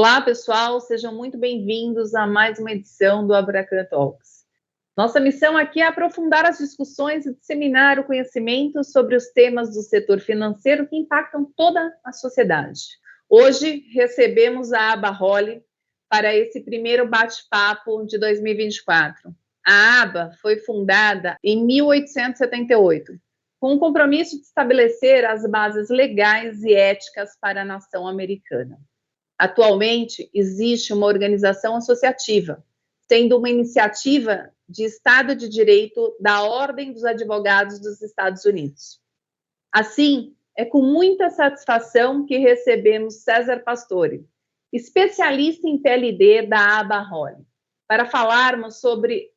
Olá, pessoal, sejam muito bem-vindos a mais uma edição do Abracan Talks. Nossa missão aqui é aprofundar as discussões e disseminar o conhecimento sobre os temas do setor financeiro que impactam toda a sociedade. Hoje recebemos a ABA Holly para esse primeiro bate-papo de 2024. A ABA foi fundada em 1878, com o compromisso de estabelecer as bases legais e éticas para a nação americana. Atualmente, existe uma organização associativa, sendo uma iniciativa de Estado de Direito da Ordem dos Advogados dos Estados Unidos. Assim, é com muita satisfação que recebemos César Pastore, especialista em PLD da ABA Holly, para falarmos sobre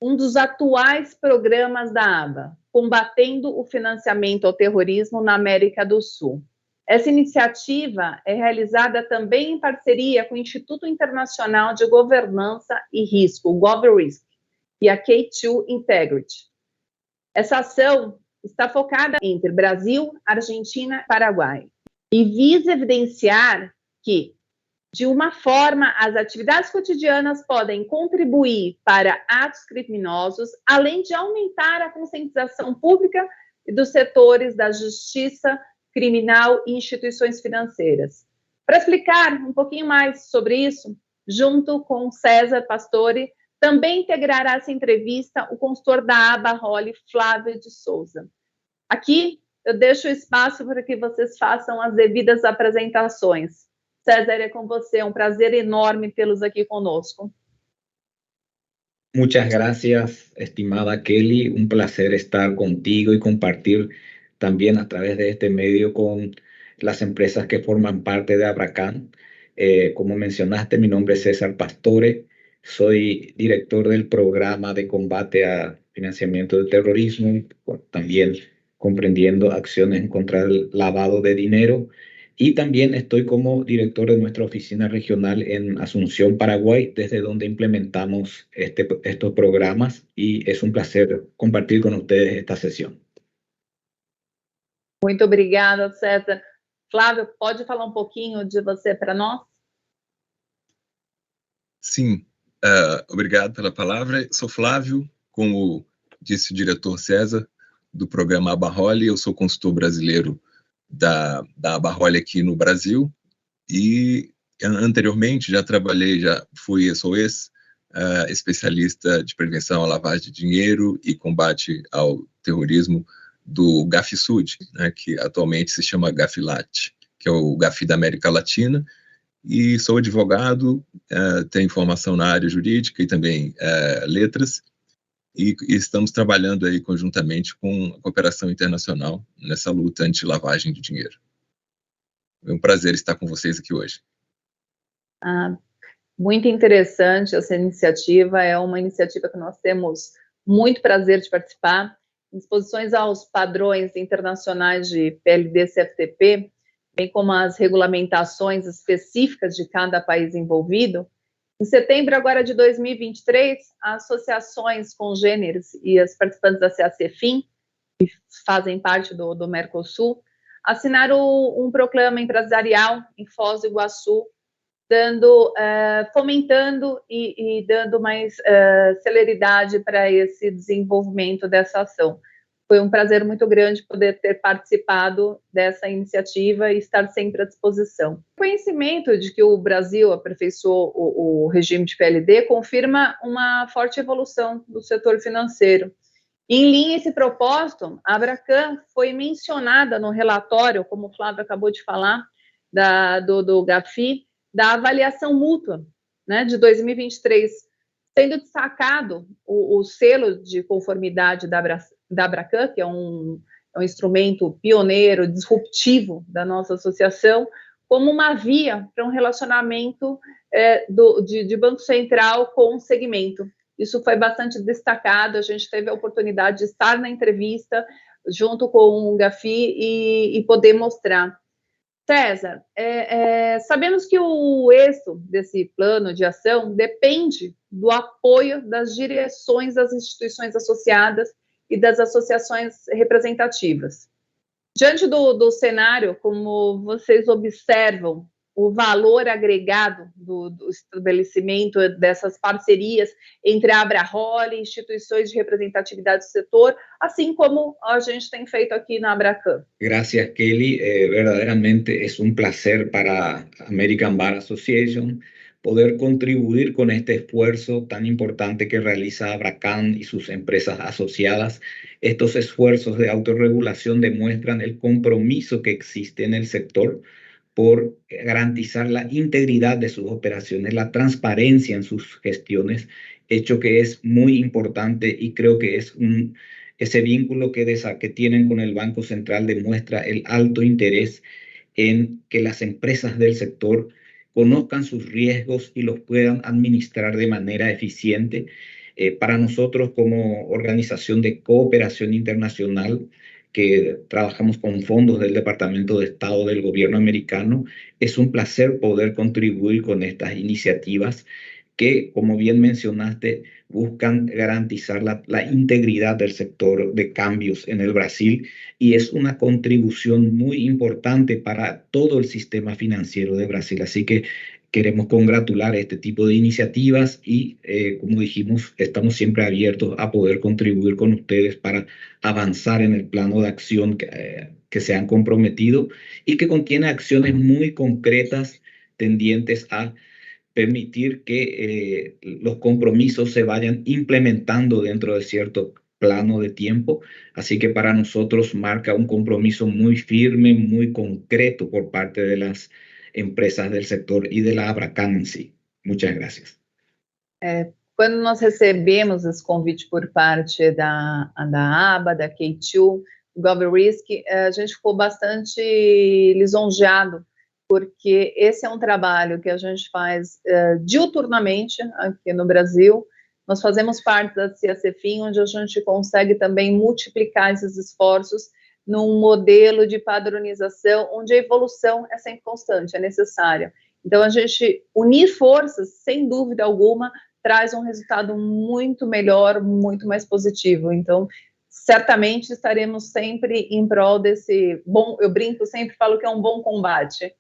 um dos atuais programas da ABA, combatendo o financiamento ao terrorismo na América do Sul. Essa iniciativa é realizada também em parceria com o Instituto Internacional de Governança e Risco, o GovRisk, e a K2 Integrity. Essa ação está focada entre Brasil, Argentina e Paraguai e visa evidenciar que, de uma forma, as atividades cotidianas podem contribuir para atos criminosos, além de aumentar a conscientização pública e dos setores da justiça criminal e instituições financeiras. Para explicar um pouquinho mais sobre isso, junto com César Pastore, também integrará essa entrevista o consultor da ABA Holly, Flávio de Souza. Aqui eu deixo o espaço para que vocês façam as devidas apresentações. César, é com você, é um prazer enorme tê-los aqui conosco. Muchas gracias, estimada Kelly. Un placer estar contigo y compartir también a través de este medio con las empresas que forman parte de Abracan. Como mencionaste, mi nombre es César Pastore. Soy director del programa de combate a financiamiento del terrorismo, también comprendiendo acciones en contra del lavado de dinero. Y también estoy como director de nuestra oficina regional en Asunción, Paraguay, desde donde implementamos estos programas, y es un placer compartir con ustedes esta sesión. Muito obrigada, César. Flávio, pode falar um pouquinho de você para nós? Sim, obrigado pela palavra. Sou Flávio, como disse o diretor César, do programa ABA Holly. Eu sou consultor brasileiro da ABA Holly aqui no Brasil, e anteriormente sou especialista de prevenção à lavagem de dinheiro e combate ao terrorismo do GAFI-Sud, né, que atualmente se chama GAFI-LAT, que é o GAFI da América Latina, e sou advogado, tenho formação na área jurídica e também letras, e estamos trabalhando aí conjuntamente com a cooperação internacional nessa luta anti-lavagem de dinheiro. É um prazer estar com vocês aqui hoje. Muito interessante essa iniciativa, é uma iniciativa que nós temos muito prazer de participar. Em exposições aos padrões internacionais de PLD-CFTP, bem como as regulamentações específicas de cada país envolvido, em setembro agora de 2023, as associações congêneres e as participantes da CACFIN, que fazem parte do Mercosul, assinaram um proclama empresarial em Foz do Iguaçu, fomentando e dando mais celeridade para esse desenvolvimento dessa ação. Foi um prazer muito grande poder ter participado dessa iniciativa e estar sempre à disposição. O conhecimento de que o Brasil aperfeiçoou o regime de PLD confirma uma forte evolução do setor financeiro. Em linha a esse propósito, a Abracan foi mencionada no relatório, como o Flávio acabou de falar, do GAFI, da avaliação mútua, né, de 2023, sendo destacado o selo de conformidade da Abracan, que é um instrumento pioneiro, disruptivo da nossa associação, como uma via para um relacionamento de Banco Central com o segmento. Isso foi bastante destacado, a gente teve a oportunidade de estar na entrevista junto com o GAFI e poder mostrar. César, sabemos que o êxito desse plano de ação depende do apoio das direções das instituições associadas e das associações representativas. Diante do cenário, como vocês observam o valor agregado do estabelecimento dessas parcerias entre a ABRAHOL, instituições de representatividade do setor, assim como a gente tem feito aqui na Abracan. Gracias, Kelly. Verdaderamente es un placer para American Bar Association poder contribuir con este esfuerzo tan importante que realiza Abracan y sus empresas asociadas. Estos esfuerzos de autorregulación demuestran el compromiso que existe en el sector por garantizar la integridad de sus operaciones, la transparencia en sus gestiones, hecho que es muy importante y creo que es ese vínculo que tienen con el Banco Central demuestra el alto interés en que las empresas del sector conozcan sus riesgos y los puedan administrar de manera eficiente. Para nosotros como organización de cooperación internacional, que trabajamos con fondos del Departamento de Estado del gobierno americano, es un placer poder contribuir con estas iniciativas que, como bien mencionaste, buscan garantizar la integridad del sector de cambios en el Brasil y es una contribución muy importante para todo el sistema financiero de Brasil. Así que queremos congratular este tipo de iniciativas y, como dijimos, estamos siempre abiertos a poder contribuir con ustedes para avanzar en el plano de acción que se han comprometido y que contiene acciones muy concretas tendientes a permitir que los compromisos se vayan implementando dentro de cierto plano de tiempo. Así que para nosotros marca un compromiso muy firme, muy concreto por parte de las empresas del sector e da Abracan em si. Muchas gracias. Quando nós recebemos esse convite por parte da ABA, da K2, do GovRisk, a gente ficou bastante lisonjeado, porque esse é um trabalho que a gente faz diuturnamente aqui no Brasil. Nós fazemos parte da CACFIN, onde a gente consegue também multiplicar esses esforços num modelo de padronização, onde a evolução é sempre constante, é necessária. Então, a gente unir forças, sem dúvida alguma, traz um resultado muito melhor, muito mais positivo. Então, certamente estaremos sempre em prol desse bom, eu brinco, sempre falo que é um bom combate.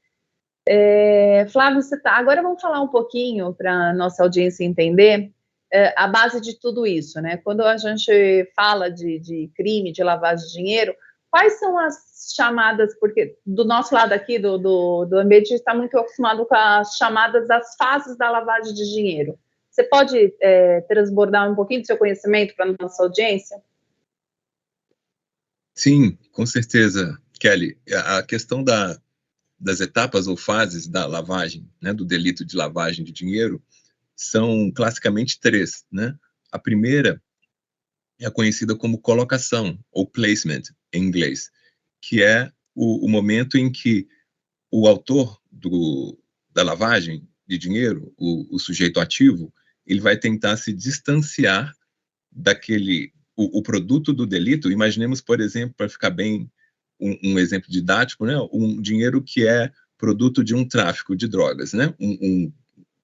Flávio, agora vamos falar um pouquinho para a nossa audiência entender a base de tudo isso, né? Quando a gente fala de crime, de lavagem de dinheiro, quais são as chamadas, porque do nosso lado aqui, do ambiente, a gente está muito acostumado com as chamadas das fases da lavagem de dinheiro. Você pode transbordar um pouquinho do seu conhecimento para a nossa audiência? Sim, com certeza, Kelly. A questão das etapas ou fases da lavagem, né, do delito de lavagem de dinheiro, são classicamente 3, né? A primeira é conhecida como colocação, ou placement, em inglês, que é o momento em que o autor da lavagem de dinheiro, o sujeito ativo, ele vai tentar se distanciar daquele, o produto do delito. Imaginemos, por exemplo, para ficar bem, um exemplo didático, né? Um dinheiro que é produto de um tráfico de drogas, né?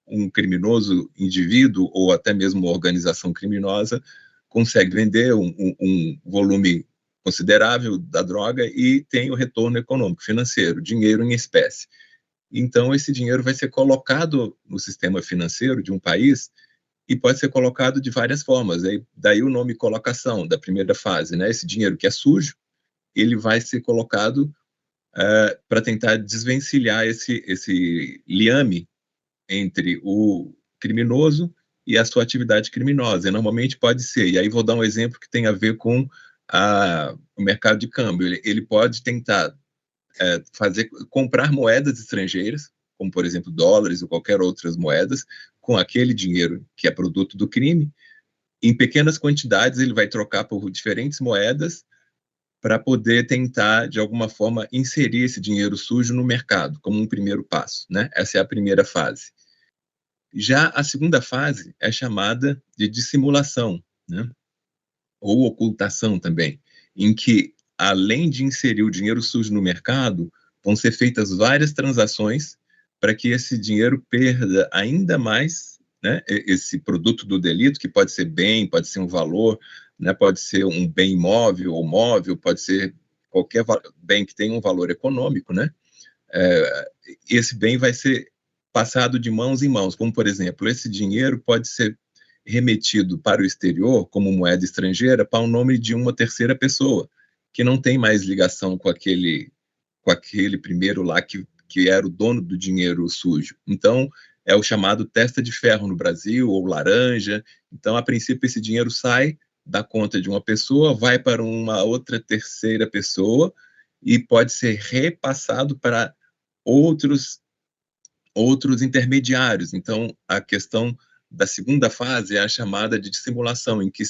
Um criminoso indivíduo ou até mesmo uma organização criminosa consegue vender um volume considerável da droga e tem o retorno econômico, financeiro, dinheiro em espécie. Então, esse dinheiro vai ser colocado no sistema financeiro de um país e pode ser colocado de várias formas. Daí o nome colocação, da primeira fase, né? Esse dinheiro que é sujo, ele vai ser colocado para tentar desvencilhar esse liame entre o criminoso e a sua atividade criminosa. E normalmente pode ser, e aí vou dar um exemplo que tem a ver com o mercado de câmbio. Ele pode tentar comprar moedas estrangeiras, como por exemplo dólares ou qualquer outras moedas, com aquele dinheiro que é produto do crime. Em pequenas quantidades ele vai trocar por diferentes moedas para poder tentar, de alguma forma, inserir esse dinheiro sujo no mercado, como um primeiro passo, né? Essa é a primeira fase. Já a segunda fase é chamada de dissimulação, né? Ou ocultação também, em que, além de inserir o dinheiro sujo no mercado, vão ser feitas várias transações para que esse dinheiro perda ainda mais, né, esse produto do delito, que pode ser bem, pode ser um valor, né, pode ser um bem imóvel ou móvel, pode ser qualquer bem que tenha um valor econômico, né? esse bem vai ser passado de mãos em mãos, como, por exemplo, esse dinheiro pode ser remetido para o exterior, como moeda estrangeira, para o nome de uma terceira pessoa, que não tem mais ligação com aquele primeiro lá que era o dono do dinheiro sujo. Então, é o chamado testa de ferro no Brasil, ou laranja. Então, a princípio, esse dinheiro sai da conta de uma pessoa, vai para uma outra terceira pessoa e pode ser repassado para outros intermediários. Então, a questão da segunda fase é a chamada de dissimulação, em que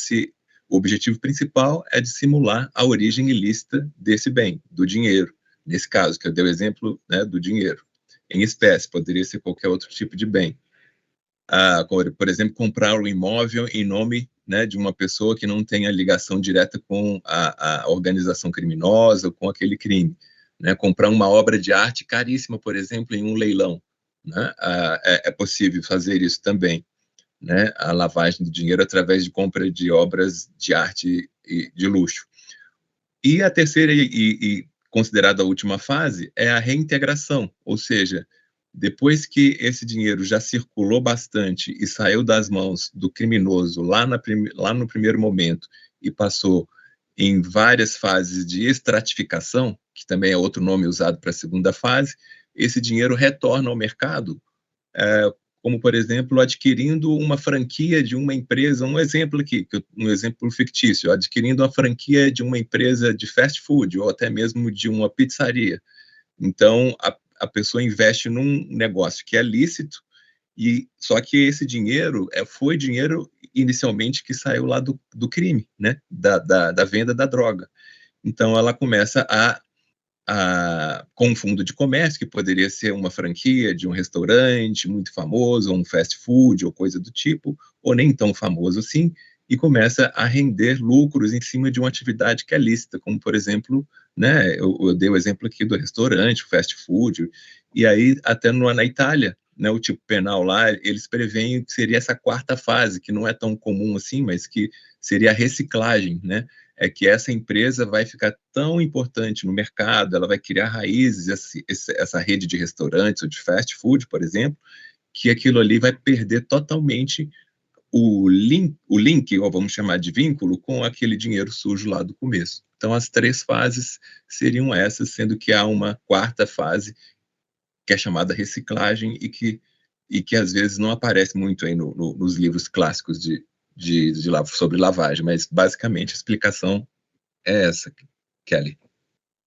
o objetivo principal é dissimular a origem ilícita desse bem, do dinheiro. Nesse caso, que eu dei o exemplo, né, do dinheiro em espécie, poderia ser qualquer outro tipo de bem. Por exemplo, comprar um imóvel em nome, né, de uma pessoa que não tenha ligação direta com a organização criminosa ou com aquele crime. Né? Comprar uma obra de arte caríssima, por exemplo, em um leilão. Né? É possível fazer isso também. Né? A lavagem do dinheiro através de compra de obras de arte e de luxo. E a terceira e considerada a última fase é a reintegração, ou seja, depois que esse dinheiro já circulou bastante e saiu das mãos do criminoso lá no primeiro momento e passou em várias fases de estratificação, que também é outro nome usado para a segunda fase, esse dinheiro retorna ao mercado, como, por exemplo, adquirindo uma franquia de uma empresa, um exemplo aqui, um exemplo fictício, adquirindo a franquia de uma empresa de fast food ou até mesmo de uma pizzaria. Então, a pessoa investe num negócio que é lícito, só que esse dinheiro foi dinheiro inicialmente que saiu lá do crime, né? Da venda da droga. Então, ela começa com um fundo de comércio, que poderia ser uma franquia de um restaurante muito famoso, ou um fast food, ou coisa do tipo, ou nem tão famoso assim, e começa a render lucros em cima de uma atividade que é lícita, como, por exemplo, né, eu dei o exemplo aqui do restaurante, o fast food, e aí até na Itália, né, o tipo penal lá, eles preveem que seria essa quarta fase, que não é tão comum assim, mas que seria a reciclagem, né? É que essa empresa vai ficar tão importante no mercado, ela vai criar raízes, essa rede de restaurantes ou de fast food, por exemplo, que aquilo ali vai perder totalmente o link, ou vamos chamar de vínculo, com aquele dinheiro sujo lá do começo. Então, as três fases seriam essas, sendo que há uma quarta fase, que é chamada reciclagem, e que às vezes não aparece muito aí nos livros clássicos sobre lavagem, mas basicamente a explicação é essa, Kelly.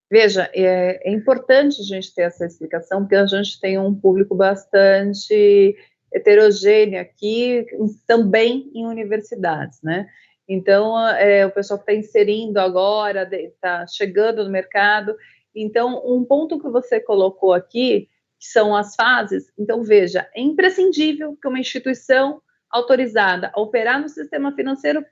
Veja, é importante a gente ter essa explicação, porque a gente tem um público bastante heterogêneo aqui, também em universidades, né? Então, o pessoal que está inserindo agora, está chegando no mercado. Então, um ponto que você colocou aqui, que são as fases. Então, veja, é imprescindível que uma instituição autorizada a operar no sistema financeiro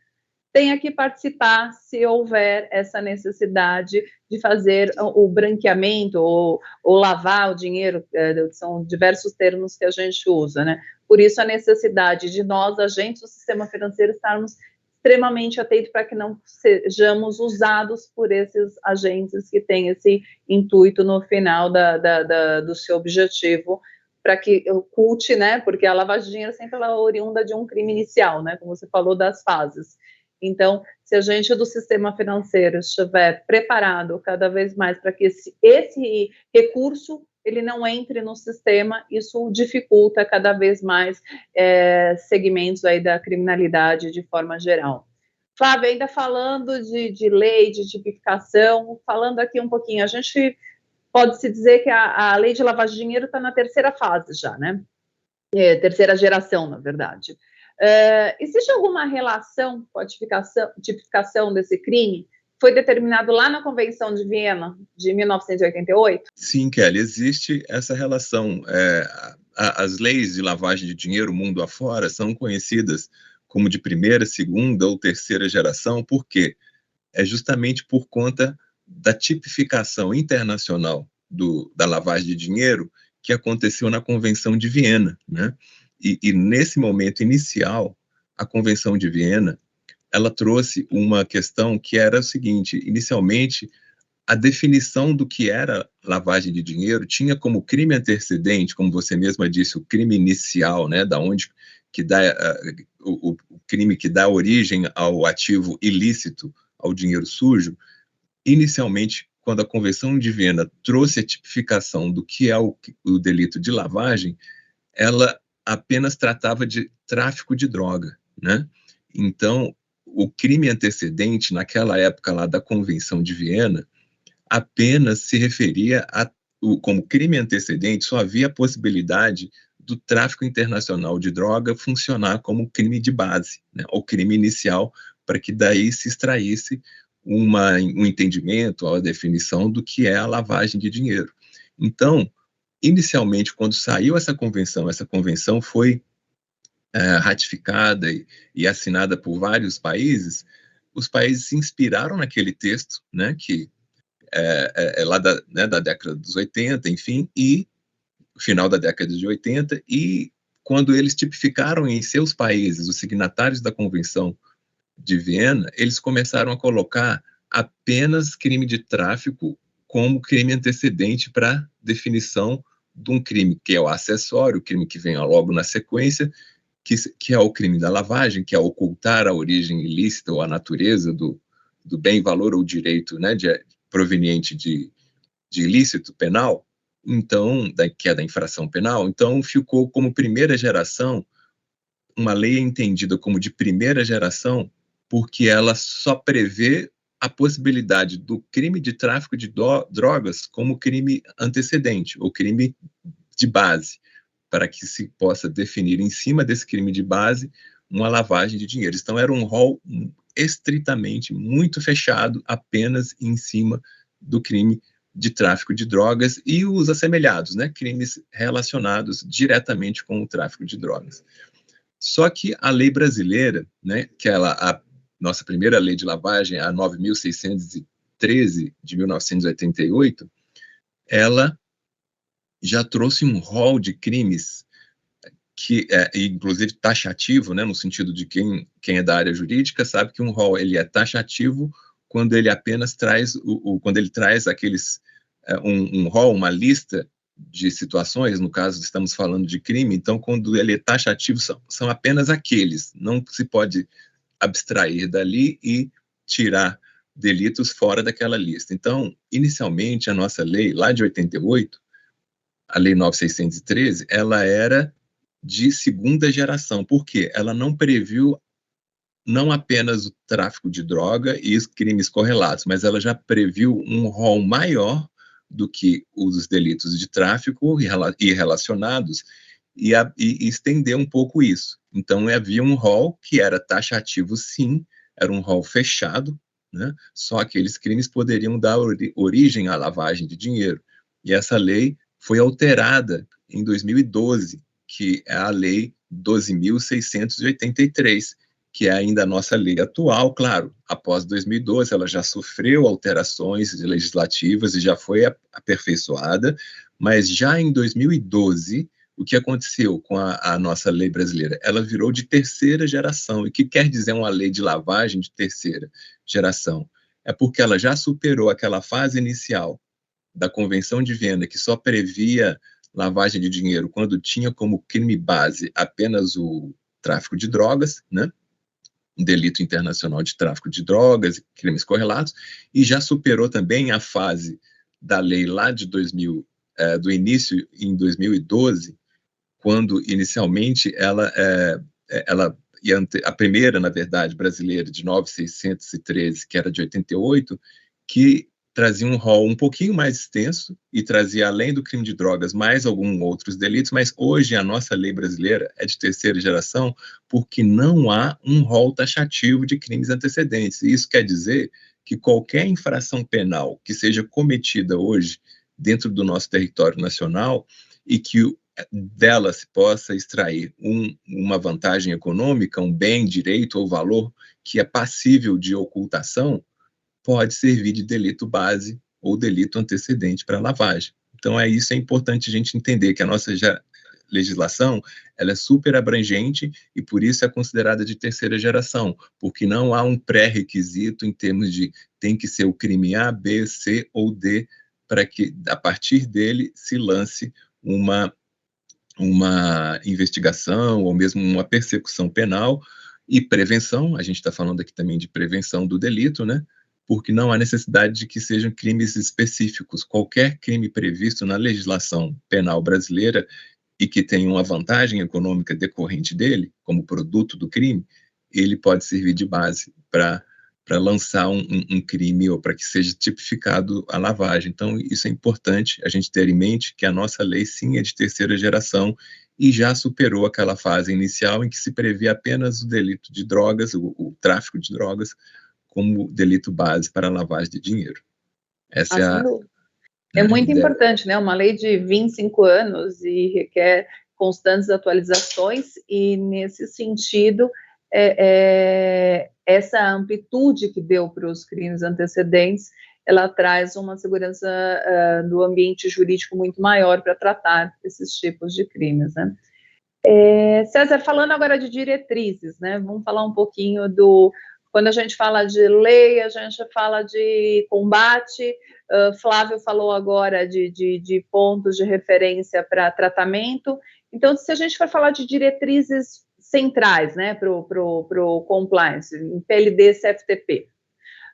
tenha que participar se houver essa necessidade de fazer o branqueamento ou lavar o dinheiro, são diversos termos que a gente usa, né? Por isso a necessidade de nós, agentes do sistema financeiro, estarmos extremamente atentos para que não sejamos usados por esses agentes que têm esse intuito no final do seu objetivo, para que oculte, né? Porque a lavagem de dinheiro sempre ela é oriunda de um crime inicial, né? Como você falou das fases. Então, se a gente do sistema financeiro estiver preparado cada vez mais para que esse recurso ele não entre no sistema, isso dificulta cada vez mais segmentos aí da criminalidade de forma geral. Flávia, ainda falando de lei, de tipificação, falando aqui um pouquinho, a gente pode-se dizer que a lei de lavagem de dinheiro está na terceira fase já, né? Terceira geração, na verdade. Existe alguma relação com a tipificação desse crime? Foi determinado lá na Convenção de Viena, de 1988? Sim, Kelly, existe essa relação. As leis de lavagem de dinheiro mundo afora são conhecidas como de primeira, segunda ou terceira geração, por quê? É justamente por conta da tipificação internacional da lavagem de dinheiro que aconteceu na Convenção de Viena, né? E nesse momento inicial, a Convenção de Viena, ela trouxe uma questão que era o seguinte: inicialmente, a definição do que era lavagem de dinheiro tinha como crime antecedente, como você mesma disse, o crime inicial, né, da onde que dá o crime que dá origem ao ativo ilícito, ao dinheiro sujo. Inicialmente, quando a Convenção de Viena trouxe a tipificação do que é o delito de lavagem, ela apenas tratava de tráfico de droga, né? Então, o crime antecedente, naquela época lá da Convenção de Viena, apenas se referia como crime antecedente, só havia a possibilidade do tráfico internacional de droga funcionar como crime de base, né, ou crime inicial, para que daí se extraísse um entendimento, a definição do que é a lavagem de dinheiro. Então, inicialmente, quando saiu essa convenção foi ratificada e assinada por vários países, os países se inspiraram naquele texto, né, que lá da década dos 80, enfim, e final da década de 80, e quando eles tipificaram em seus países os signatários da Convenção de Viena, eles começaram a colocar apenas crime de tráfico como crime antecedente para definição de um crime que é o acessório, o crime que vem logo na sequência, que é o crime da lavagem, que é ocultar a origem ilícita ou a natureza do bem, valor ou direito, né, proveniente de ilícito penal, então, que é da infração penal. Então, ficou como primeira geração, uma lei entendida como de primeira geração, porque ela só prevê a possibilidade do crime de tráfico de drogas como crime antecedente, ou crime de base, para que se possa definir em cima desse crime de base uma lavagem de dinheiro. Então, era um rol estritamente muito fechado, apenas em cima do crime de tráfico de drogas e os assemelhados, né, crimes relacionados diretamente com o tráfico de drogas. Só que a lei brasileira, né, que a nossa primeira lei de lavagem, a 9.613 de 1988, ela já trouxe um rol de crimes que é, inclusive, taxativo, né, no sentido de quem é da área jurídica sabe que um rol ele é taxativo quando ele apenas traz quando ele traz aqueles um rol, uma lista de situações, no caso estamos falando de crime, então quando ele é taxativo são apenas aqueles, não se pode abstrair dali e tirar delitos fora daquela lista. Então, inicialmente, a nossa lei, lá de 88, a Lei 9.613, ela era de segunda geração, porque ela não previu não apenas o tráfico de droga e os crimes correlatos, mas ela já previu um rol maior do que os delitos de tráfico e relacionados, e estender um pouco isso. Então, havia um rol que era taxativo, sim, era um rol fechado, né? Só aqueles crimes poderiam dar origem à lavagem de dinheiro. E essa lei foi alterada em 2012, que é a Lei 12.683, que é ainda a nossa lei atual. Claro, após 2012 ela já sofreu alterações legislativas e já foi aperfeiçoada, mas já em 2012, o que aconteceu com a nossa lei brasileira? Ela virou de terceira geração. E o que quer dizer uma lei de lavagem de terceira geração? É porque ela já superou aquela fase inicial da Convenção de Viena, que só previa lavagem de dinheiro quando tinha como crime base apenas o tráfico de drogas, né? Um delito internacional de tráfico de drogas e crimes correlatos, e já superou também a fase da lei lá de 2000, do início em 2012, quando inicialmente ela a primeira, na verdade, brasileira, de 9.613, que era de 88, que trazia um rol um pouquinho mais extenso e trazia, além do crime de drogas, mais alguns outros delitos, mas hoje a nossa lei brasileira é de terceira geração porque não há um rol taxativo de crimes antecedentes. E isso quer dizer que qualquer infração penal que seja cometida hoje dentro do nosso território nacional e que dela se possa extrair uma vantagem econômica, um bem, direito ou valor que é passível de ocultação, pode servir de delito base ou delito antecedente para lavagem. Então, isso é importante a gente entender, que a nossa legislação, ela é super abrangente e por isso é considerada de terceira geração, porque não há um pré-requisito em termos de tem que ser o crime A, B, C ou D para que a partir dele se lance uma investigação ou mesmo uma persecução penal e prevenção. A gente está falando aqui também de prevenção do delito, né? Porque não há necessidade de que sejam crimes específicos. Qualquer crime previsto na legislação penal brasileira e que tenha uma vantagem econômica decorrente dele, como produto do crime, ele pode servir de base para lançar um crime ou para que seja tipificado a lavagem. Então, isso é importante a gente ter em mente que a nossa lei, sim, é de terceira geração e já superou aquela fase inicial em que se previa apenas o delito de drogas, o tráfico de drogas, como delito base para a lavagem de dinheiro. Essa é muito importante, né? Uma lei de 25 anos e requer constantes atualizações e, nesse sentido, essa amplitude que deu para os crimes antecedentes, ela traz uma segurança do ambiente jurídico muito maior para tratar esses tipos de crimes, né? César, falando agora de diretrizes, né? Vamos falar um pouquinho quando a gente fala de lei, a gente fala de combate. Flávio falou agora de pontos de referência para tratamento. Então, se a gente for falar de diretrizes centrais, né, para o compliance, em PLD, CFTP,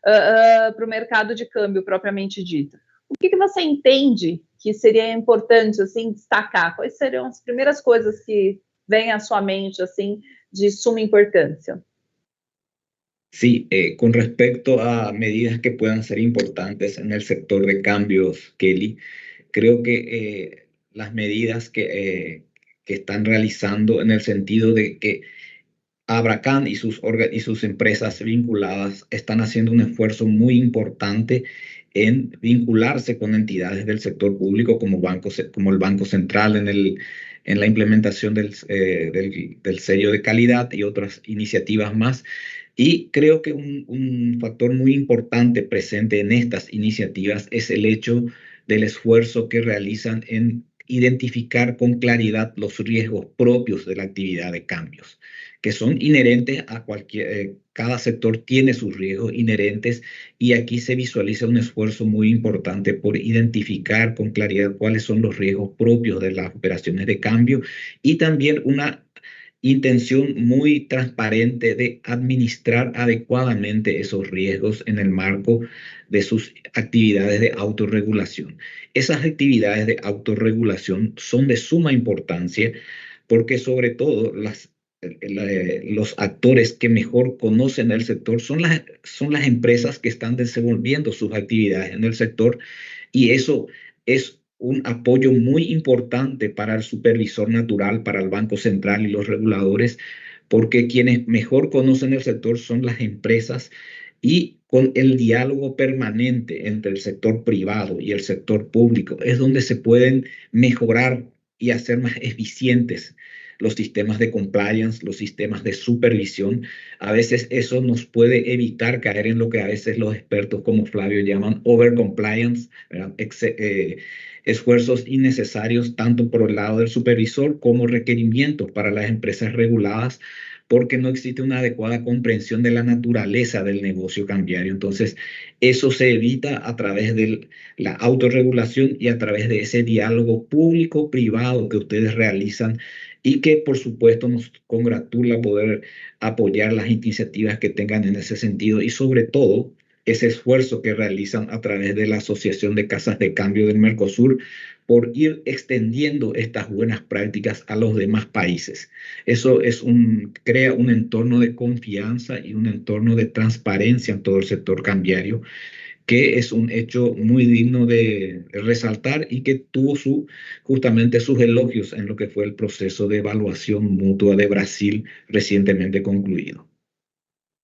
para o mercado de câmbio propriamente dito, o que você entende que seria importante, assim, destacar? Quais seriam as primeiras coisas que vêm à sua mente, assim, de suma importância? Sí, con respecto a medidas que puedan ser importantes en el sector de cambios, Kelly, creo que las medidas que están realizando en el sentido de que Abracan y sus empresas vinculadas están haciendo un esfuerzo muy importante en vincularse con entidades del sector público como el Banco Central en la implementación del sello de calidad y otras iniciativas más. Y creo que un factor muy importante presente en estas iniciativas es el hecho del esfuerzo que realizan en identificar con claridad los riesgos propios de la actividad de cambios, que son inherentes a cada sector tiene sus riesgos inherentes y aquí se visualiza un esfuerzo muy importante por identificar con claridad cuáles son los riesgos propios de las operaciones de cambio y también una intención muy transparente de administrar adecuadamente esos riesgos en el marco de sus actividades de autorregulación. Esas actividades de autorregulación son de suma importancia porque sobre todo los actores que mejor conocen el sector son las empresas que están desenvolviendo sus actividades en el sector y eso es un apoyo muy importante para el supervisor natural, para el Banco Central y los reguladores, porque quienes mejor conocen el sector son las empresas y con el diálogo permanente entre el sector privado y el sector público es donde se pueden mejorar y hacer más eficientes los sistemas de compliance, los sistemas de supervisión. A veces eso nos puede evitar caer en lo que a veces los expertos como Flavio llaman overcompliance, esfuerzos innecesarios tanto por el lado del supervisor como requerimientos para las empresas reguladas porque no existe una adecuada comprensión de la naturaleza del negocio cambiario. Entonces, eso se evita a través de la autorregulación y a través de ese diálogo público-privado que ustedes realizan y que, por supuesto, nos congratula poder apoyar las iniciativas que tengan en ese sentido y, sobre todo, ese esfuerzo que realizan a través de la Asociación de Casas de Cambio del Mercosur por ir extendiendo estas buenas prácticas a los demás países. Eso crea un entorno de confianza y un entorno de transparencia en todo el sector cambiario, que es un hecho muy digno de resaltar y que tuvo justamente sus elogios en lo que fue el proceso de evaluación mutua de Brasil recientemente concluído.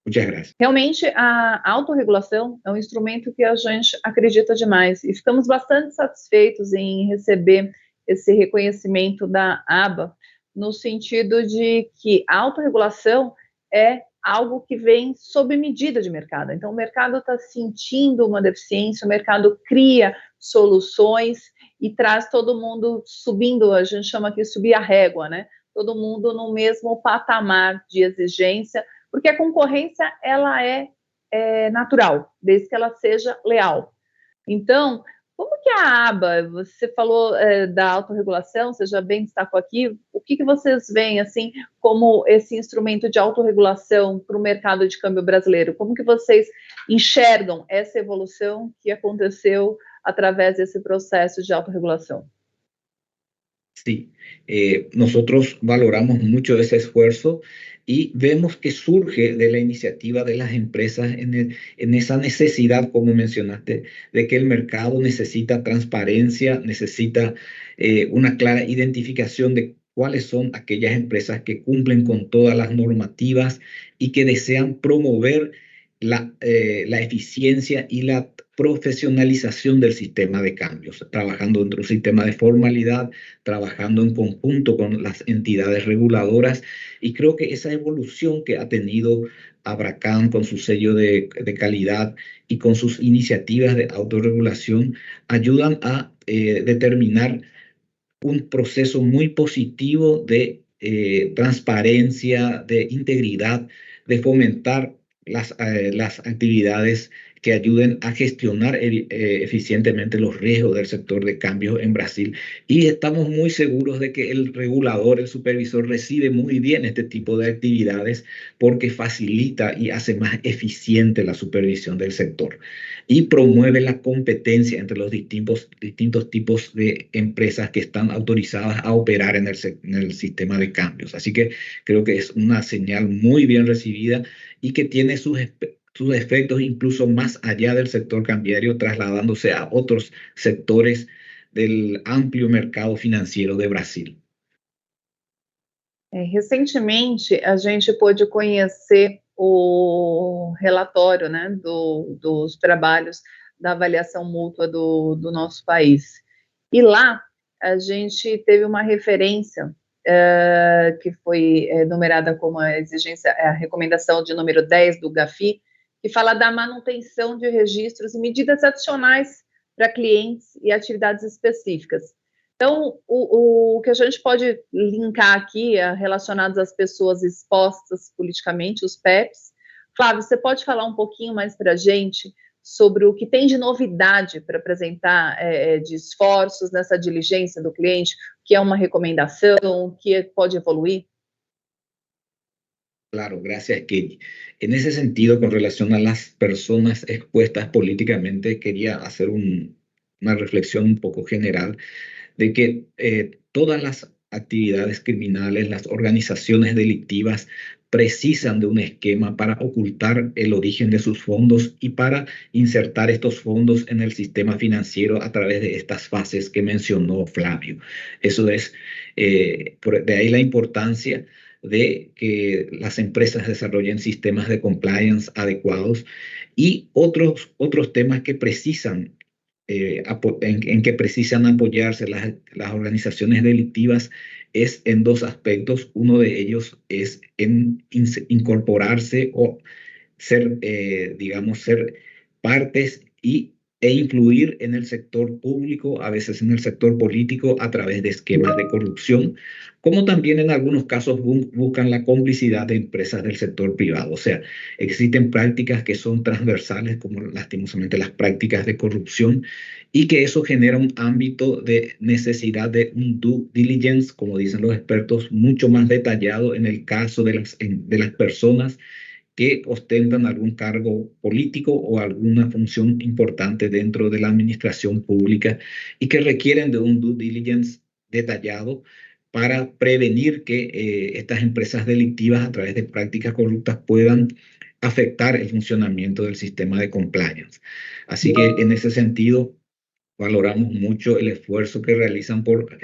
Muchas gracias. Realmente, a autorregulação é um instrumento que a gente acredita demais e ficamos bastante satisfeitos em receber esse reconhecimento da ABA, no sentido de que a autorregulação é algo que vem sob medida de mercado. Então, o mercado está sentindo uma deficiência, o mercado cria soluções e traz todo mundo subindo, a gente chama aqui subir a régua, né? Todo mundo no mesmo patamar de exigência, porque a concorrência ela é natural, desde que ela seja leal. Então, como que a aba, você falou da autorregulação, você já bem destacou aqui, o que vocês veem assim como esse instrumento de autorregulação para o mercado de câmbio brasileiro? Como que vocês enxergam essa evolução que aconteceu através desse processo de autorregulação? Sí, nosotros valoramos mucho ese esfuerzo y vemos que surge de la iniciativa de las empresas en esa necesidad, como mencionaste, de que el mercado necesita transparencia, necesita una clara identificación de cuáles son aquellas empresas que cumplen con todas las normativas y que desean promover la eficiencia y la profesionalización del sistema de cambios, trabajando dentro de un sistema de formalidad, trabajando en conjunto con las entidades reguladoras, y creo que esa evolución que ha tenido Abracam con su sello de calidad y con sus iniciativas de autorregulación ayudan a determinar un proceso muy positivo de transparencia, de integridad, de fomentar las actividades que ayuden a gestionar eficientemente los riesgos del sector de cambios en Brasil. Y estamos muy seguros de que el regulador, el supervisor, recibe muy bien este tipo de actividades porque facilita y hace más eficiente la supervisión del sector y promueve la competencia entre los distintos tipos de empresas que están autorizadas a operar en el sistema de cambios. Así que creo que es una señal muy bien recibida y que tiene sus efectos incluso más allá del sector cambiario, trasladándose a otros sectores del amplio mercado financiero de Brasil. Recentemente, a gente pôde conhecer o relatório, né, dos trabalhos da avaliação mútua do nosso país. E lá, a gente teve uma referência que foi numerada como a exigência, a recomendação de número 10 do GAFI, que fala da manutenção de registros e medidas adicionais para clientes e atividades específicas. Então, o que a gente pode linkar aqui relacionados às pessoas expostas politicamente, os PEPs. Flávio, você pode falar um pouquinho mais para a gente sobre o que tem de novidade para apresentar de esforços nessa diligência do cliente, que é uma recomendação, que pode evoluir? Claro, gracias, Kelly. En ese sentido, con relación a las personas expuestas políticamente, quería hacer una reflexión un poco general de que todas las actividades criminales, las organizaciones delictivas, precisan de un esquema para ocultar el origen de sus fondos y para insertar estos fondos en el sistema financiero a través de estas fases que mencionó Flavio. Eso es, de ahí la importancia de que las empresas desarrollen sistemas de compliance adecuados y otros temas que precisan en que precisan apoyarse las organizaciones delictivas es en dos aspectos. Uno de ellos es en incorporarse o ser, digamos, ser partes e influir en el sector público, a veces en el sector político, a través de esquemas de corrupción, como también en algunos casos buscan la complicidad de empresas del sector privado. O sea, existen prácticas que son transversales, como lastimosamente las prácticas de corrupción, y que eso genera un ámbito de necesidad de un due diligence, como dicen los expertos, mucho más detallado en el caso de las personas que ostentan algún cargo político o alguna función importante dentro de la administración pública y que requieren de un due diligence detallado para prevenir que estas empresas delictivas a través de prácticas corruptas puedan afectar el funcionamiento del sistema de compliance. Así que en ese sentido valoramos mucho el esfuerzo que realizan por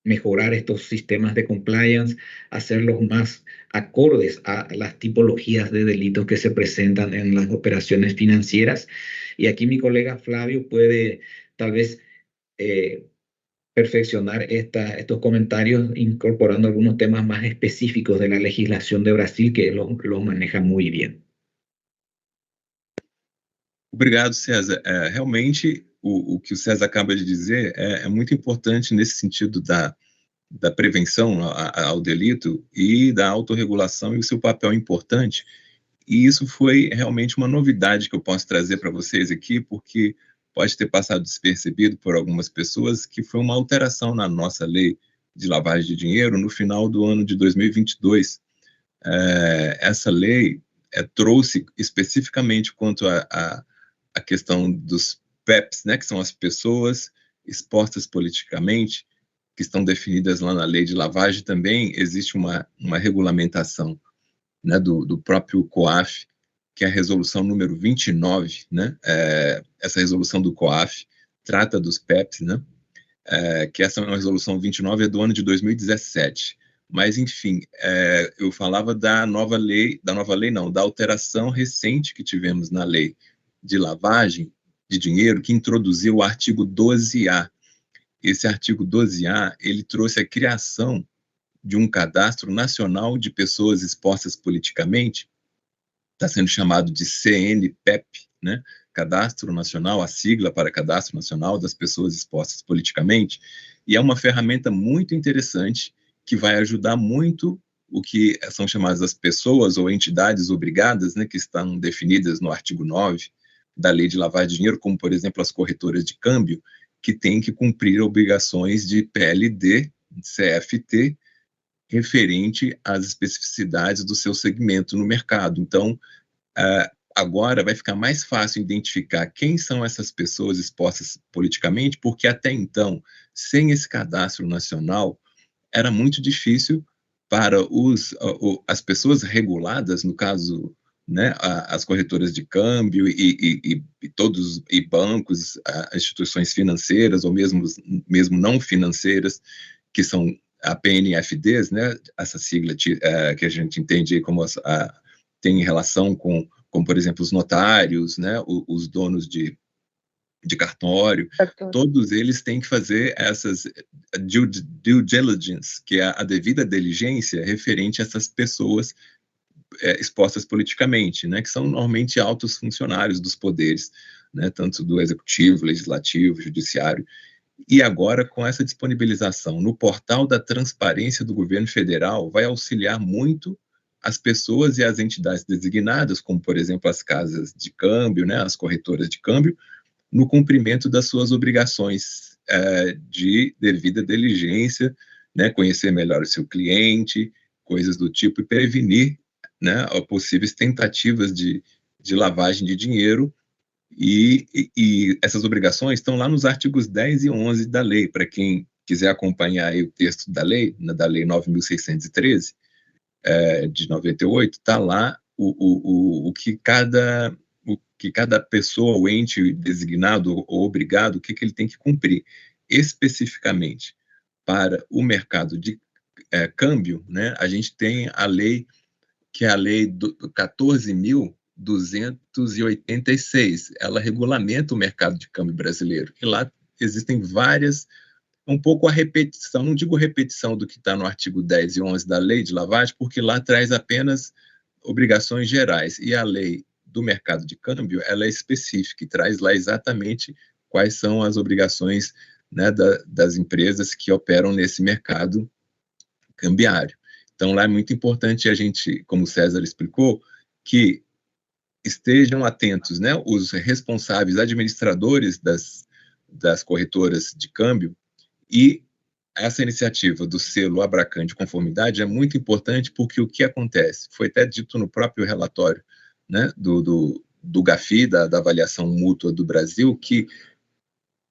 mejorar estos sistemas de compliance, hacerlos más acordes a las tipologías de delitos que se presentan en las operaciones financieras. Y aquí mi colega Flavio puede tal vez perfeccionar estos comentarios incorporando algunos temas más específicos de la legislación de Brasil que los maneja muy bien. Obrigado, César. Realmente, o que o César acaba de dizer é muito importante nesse sentido da prevenção ao delito e da autorregulação e o seu papel importante. E isso foi realmente uma novidade que eu posso trazer para vocês aqui, porque pode ter passado despercebido por algumas pessoas que foi uma alteração na nossa lei de lavagem de dinheiro no final do ano de 2022. Essa lei trouxe especificamente quanto a questão dos PEPs, né, que são as pessoas expostas politicamente, que estão definidas lá na lei de lavagem. Também existe uma regulamentação, né, do próprio COAF, que é a resolução número 29, né, essa resolução do COAF trata dos PEPs, né, que essa é uma resolução 29, é do ano de 2017. Mas, enfim, eu falava da nova lei não, da alteração recente que tivemos na lei de lavagem de dinheiro, que introduziu o artigo 12A. Esse artigo 12A, ele trouxe a criação de um cadastro nacional de pessoas expostas politicamente, está sendo chamado de CNPEP, né? Cadastro Nacional, a sigla para Cadastro Nacional das Pessoas Expostas Politicamente, e é uma ferramenta muito interessante que vai ajudar muito o que são chamadas as pessoas ou entidades obrigadas, né, que estão definidas no artigo 9 da Lei de Lavagem de Dinheiro, como, por exemplo, as corretoras de câmbio, que têm que cumprir obrigações de PLD, CFT, referente às especificidades do seu segmento no mercado. Então, agora vai ficar mais fácil identificar quem são essas pessoas expostas politicamente, porque até então, sem esse cadastro nacional, era muito difícil para as pessoas reguladas, no caso, né, as corretoras de câmbio e todos e bancos, instituições financeiras ou mesmo não financeiras, que são a PNFDs, né, essa sigla que a gente entende como tem relação com, por exemplo, os notários, né, os donos de cartório, todos eles têm que fazer essas due diligence, que é a devida diligência referente a essas pessoas expostas politicamente, né, que são normalmente altos funcionários dos poderes, né, tanto do executivo, legislativo, judiciário. E agora, com essa disponibilização no portal da transparência do governo federal, vai auxiliar muito as pessoas e as entidades designadas, como, por exemplo, as casas de câmbio, né, as corretoras de câmbio, no cumprimento das suas obrigações de devida diligência, né, conhecer melhor o seu cliente, coisas do tipo, e prevenir, né, possíveis tentativas de lavagem de dinheiro. E essas obrigações estão lá nos artigos 10 e 11 da lei, para quem quiser acompanhar aí o texto da lei 9.613, de 98, está lá o que cada pessoa ou ente designado ou obrigado, o que ele tem que cumprir. Especificamente para o mercado de câmbio, né, a gente tem a lei, que é a lei 14.286. Ela regulamenta o mercado de câmbio brasileiro. E lá existem várias, um pouco a repetição, não digo repetição do que está no artigo 10 e 11 da lei de lavagem, porque lá traz apenas obrigações gerais. E a lei do mercado de câmbio, ela é específica e traz lá exatamente quais são as obrigações, né, das empresas que operam nesse mercado cambiário. Então, lá é muito importante a gente, como o César explicou, que estejam atentos, né, os responsáveis administradores das corretoras de câmbio. E essa iniciativa do selo Abracan de conformidade é muito importante, porque o que acontece? Foi até dito no próprio relatório, né, do GAFI, da avaliação mútua do Brasil, que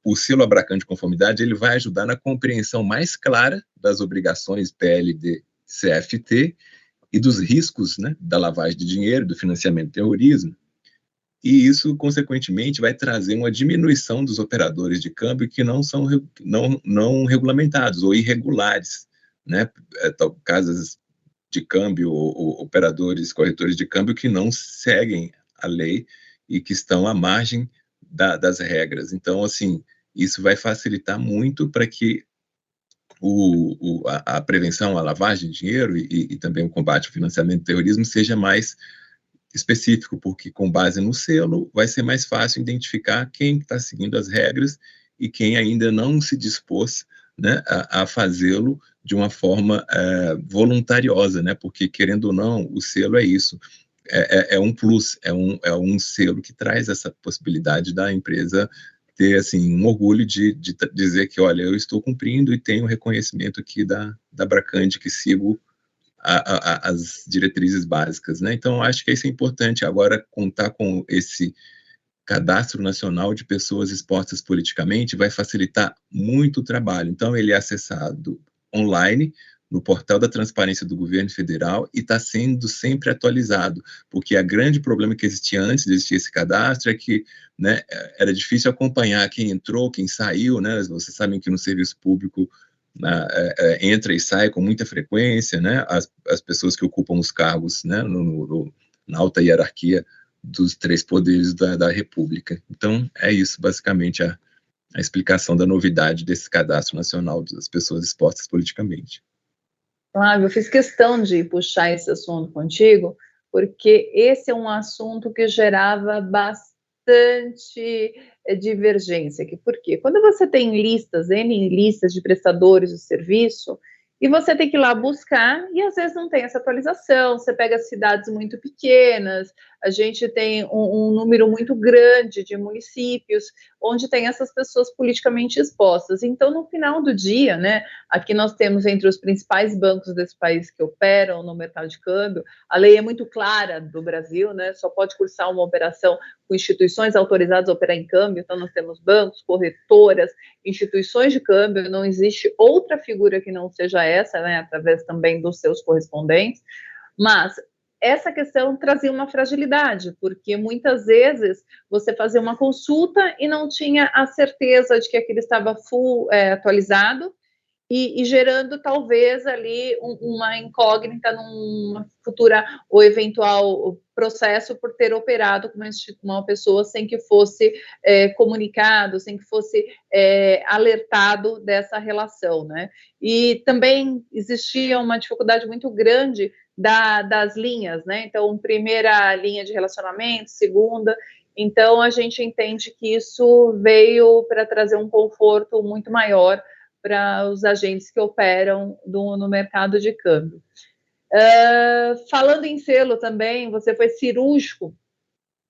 o selo Abracan de conformidade ele vai ajudar na compreensão mais clara das obrigações PLD, CFT e dos riscos, né, da lavagem de dinheiro, do financiamento do terrorismo. E isso, consequentemente, vai trazer uma diminuição dos operadores de câmbio que não são não regulamentados ou irregulares, né? Casas de câmbio ou operadores, corretores de câmbio que não seguem a lei e que estão à margem das regras. Então, assim, isso vai facilitar muito para que a prevenção à lavagem de dinheiro e também o combate ao financiamento do terrorismo seja mais específico, porque com base no selo vai ser mais fácil identificar quem está seguindo as regras e quem ainda não se dispôs, né, a fazê-lo de uma forma voluntariosa, né, porque, querendo ou não, o selo é isso, é um plus, é um selo que traz essa possibilidade da empresa ter, assim, um orgulho de dizer que, olha, eu estou cumprindo e tenho reconhecimento aqui da Abracand, que sigo as diretrizes básicas, né? Então, acho que isso é importante. Agora, contar com esse cadastro nacional de pessoas expostas politicamente vai facilitar muito o trabalho. Então, ele é acessado online, no portal da transparência do governo federal, e está sendo sempre atualizado, porque o grande problema que existia antes de existir esse cadastro é que, né, era difícil acompanhar quem entrou, quem saiu, né? Vocês sabem que no serviço público entra e sai com muita frequência, né? As pessoas que ocupam os cargos, né, na alta hierarquia dos 3 poderes da República. Então, é isso, basicamente, a explicação da novidade desse cadastro nacional das pessoas expostas politicamente. Flávio, eu fiz questão de puxar esse assunto contigo, porque esse é um assunto que gerava bastante divergência. Por quê? Quando você tem N listas de prestadores de serviço, e você tem que ir lá buscar, e às vezes não tem essa atualização, você pega cidades muito pequenas, a gente tem um número muito grande de municípios, onde tem essas pessoas politicamente expostas. Então, no final do dia, né, aqui nós temos entre os principais bancos desse país que operam no mercado de câmbio, a lei é muito clara do Brasil, né, só pode cursar uma operação com instituições autorizadas a operar em câmbio, então nós temos bancos, corretoras, instituições de câmbio, não existe outra figura que não seja essa, né, através também dos seus correspondentes, mas essa questão trazia uma fragilidade, porque muitas vezes você fazia uma consulta e não tinha a certeza de que aquilo estava atualizado, e gerando talvez ali uma incógnita numa futura ou eventual processo por ter operado com uma pessoa sem que fosse comunicado, sem que fosse alertado dessa relação, né? E também existia uma dificuldade muito grande das linhas, né? Então, primeira linha de relacionamento, segunda. Então, a gente entende que isso veio para trazer um conforto muito maior para os agentes que operam no mercado de câmbio. Falando em selo também, você foi cirúrgico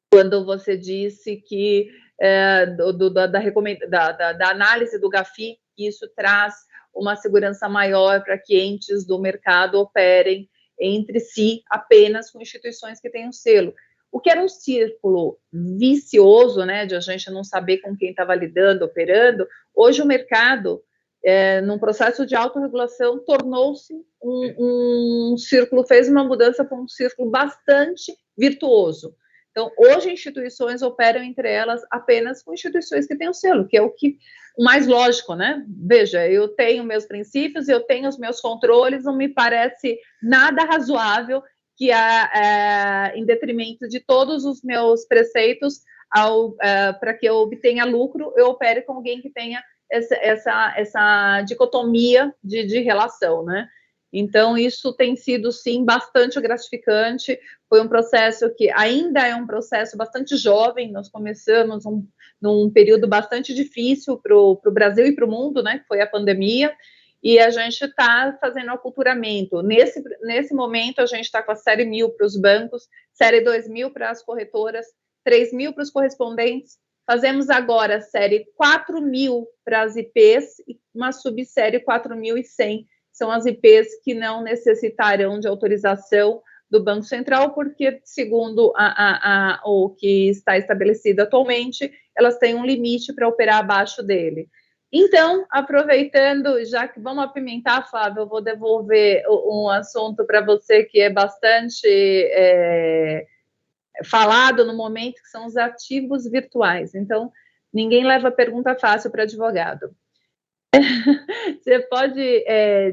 quando você disse que da análise do GAFI, que isso traz uma segurança maior para que entes do mercado operem entre si apenas com instituições que têm um selo. O que era um círculo vicioso, né, de a gente não saber com quem estava lidando, operando, hoje o mercado, num processo de autorregulação, tornou-se um círculo, fez uma mudança para um círculo bastante virtuoso. Então, hoje, instituições operam entre elas apenas com instituições que têm o selo, que é o mais lógico, né? Veja, eu tenho meus princípios, eu tenho os meus controles, não me parece nada razoável que, em detrimento de todos os meus preceitos, para que eu obtenha lucro, eu opere com alguém que tenha essa dicotomia de relação, né? Então, isso tem sido, sim, bastante gratificante. Foi um processo que ainda é um processo bastante jovem. Nós começamos num período bastante difícil para o Brasil e para o mundo, né, que foi a pandemia, e a gente está fazendo aculturamento. Nesse momento, a gente está com a série 1000 para os bancos, série 2000 para as corretoras, 3000 para os correspondentes. Fazemos agora a série 4000 para as IPs e uma subsérie 4100. São as IPs que não necessitarão de autorização do Banco Central, porque, segundo o que está estabelecido atualmente, elas têm um limite para operar abaixo dele. Então, aproveitando, já que vamos apimentar, Flávio, eu vou devolver um assunto para você que é bastante falado no momento, que são os ativos virtuais. Então, ninguém leva pergunta fácil para advogado. Você pode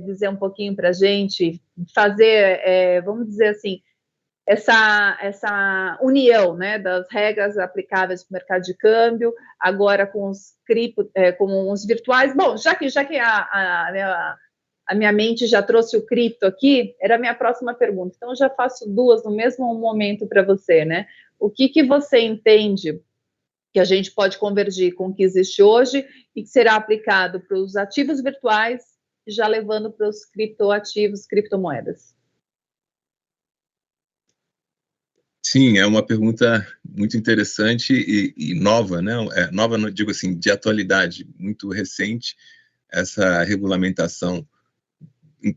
dizer um pouquinho para a gente, fazer, vamos dizer assim, essa união, né, das regras aplicáveis para o mercado de câmbio, agora com os virtuais. Bom, já que a minha mente já trouxe o cripto aqui, era a minha próxima pergunta. Então, eu já faço duas no mesmo momento para você, né? O que você entende que a gente pode convergir com o que existe hoje e que será aplicado para os ativos virtuais, já levando para os criptoativos, criptomoedas? Sim, é uma pergunta muito interessante e nova, né? Nova, não digo assim, de atualidade, muito recente, essa regulamentação,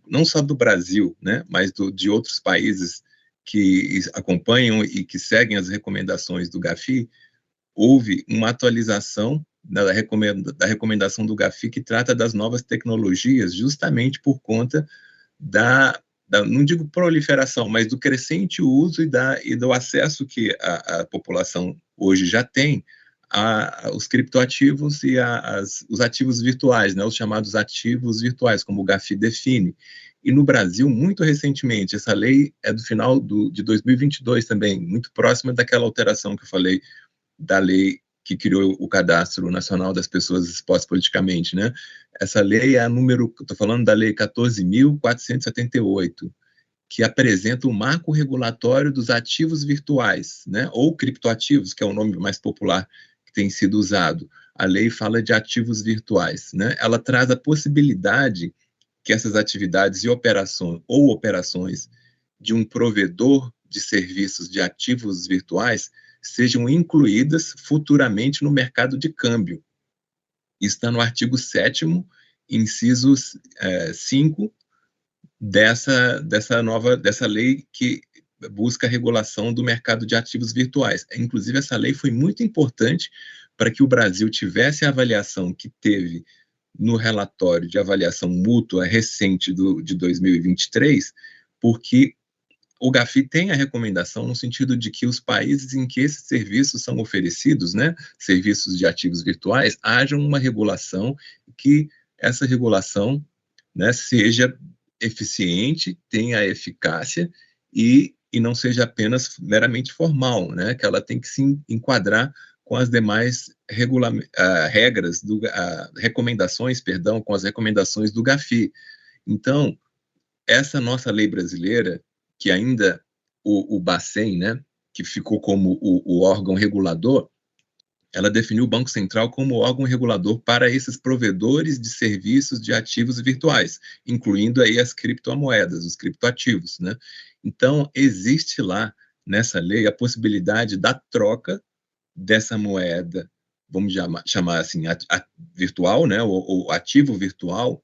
não só do Brasil, né? Mas de outros países que acompanham e que seguem as recomendações do GAFI. Houve uma atualização da recomendação do GAFI que trata das novas tecnologias, justamente por conta não digo proliferação, mas do crescente uso e do acesso que a população hoje já tem aos criptoativos e os ativos virtuais, né, os chamados ativos virtuais, como o GAFI define. E no Brasil, muito recentemente, essa lei é do final de 2022 também, muito próxima daquela alteração que eu falei, da lei que criou o Cadastro Nacional das Pessoas Expostas Politicamente, né? Essa lei é a estou falando da lei 14.478, que apresenta o marco regulatório dos ativos virtuais, né? Ou criptoativos, que é o nome mais popular que tem sido usado. A lei fala de ativos virtuais, né? Ela traz a possibilidade que essas atividades e operações de um provedor de serviços de ativos virtuais sejam incluídas futuramente no mercado de câmbio. Está no artigo 7º, incisos 5 dessa lei que busca a regulação do mercado de ativos virtuais. Inclusive, essa lei foi muito importante para que o Brasil tivesse a avaliação que teve no relatório de avaliação mútua recente de 2023, porque o GAFI tem a recomendação no sentido de que os países em que esses serviços são oferecidos, né, serviços de ativos virtuais, haja uma regulação, que essa regulação, né, seja eficiente, tenha eficácia e não seja apenas meramente formal, né, que ela tem que se enquadrar com as demais regras, recomendações, perdão, com as recomendações do GAFI. Então, essa nossa lei brasileira, que ainda o Bacen, né, que ficou como o órgão regulador, ela definiu o Banco Central como órgão regulador para esses provedores de serviços de ativos virtuais, incluindo aí as criptomoedas, os criptoativos, né? Então, existe lá, nessa lei, a possibilidade da troca dessa moeda, vamos chamar assim, virtual, né, ou ativo virtual,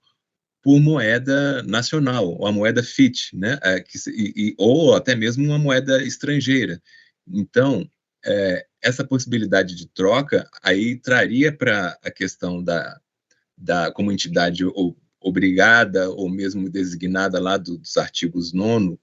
por moeda nacional, ou a moeda fiat, né, ou até mesmo uma moeda estrangeira. Então, essa possibilidade de troca aí traria para a questão como entidade obrigada ou mesmo designada lá dos artigos 9º,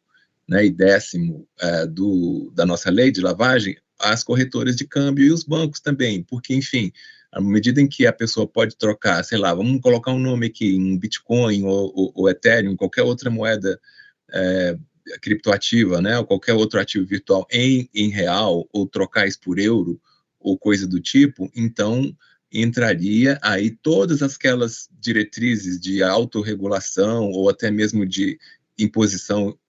né, e 10º da nossa lei de lavagem, as corretoras de câmbio e os bancos também, porque, enfim, à medida em que a pessoa pode trocar, sei lá, vamos colocar um nome aqui, em Bitcoin ou Ethereum, qualquer outra moeda criptoativa, né, ou qualquer outro ativo virtual em real, ou trocar isso por euro, ou coisa do tipo, então entraria aí todas aquelas diretrizes de autorregulação ou até mesmo de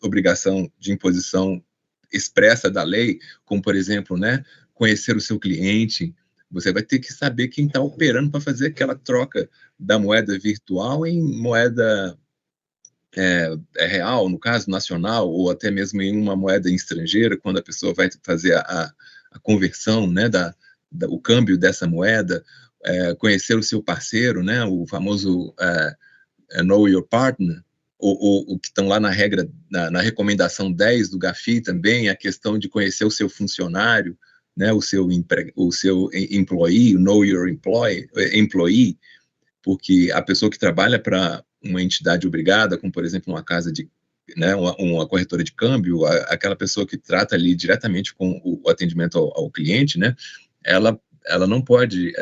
obrigação de imposição expressa da lei, como, por exemplo, né, conhecer o seu cliente. Você vai ter que saber quem está operando para fazer aquela troca da moeda virtual em moeda real, no caso, nacional, ou até mesmo em uma moeda estrangeira, quando a pessoa vai fazer a conversão, né, o câmbio dessa moeda, conhecer o seu parceiro, né, o famoso Know Your Partner, ou que estão lá na regra, na recomendação 10 do GAFI também, a questão de conhecer o seu funcionário, né, o seu employee, o Know Your Employee, porque a pessoa que trabalha para uma entidade obrigada, como por exemplo uma casa né, uma corretora de câmbio, aquela pessoa que trata ali diretamente com o atendimento ao cliente, né, ela não pode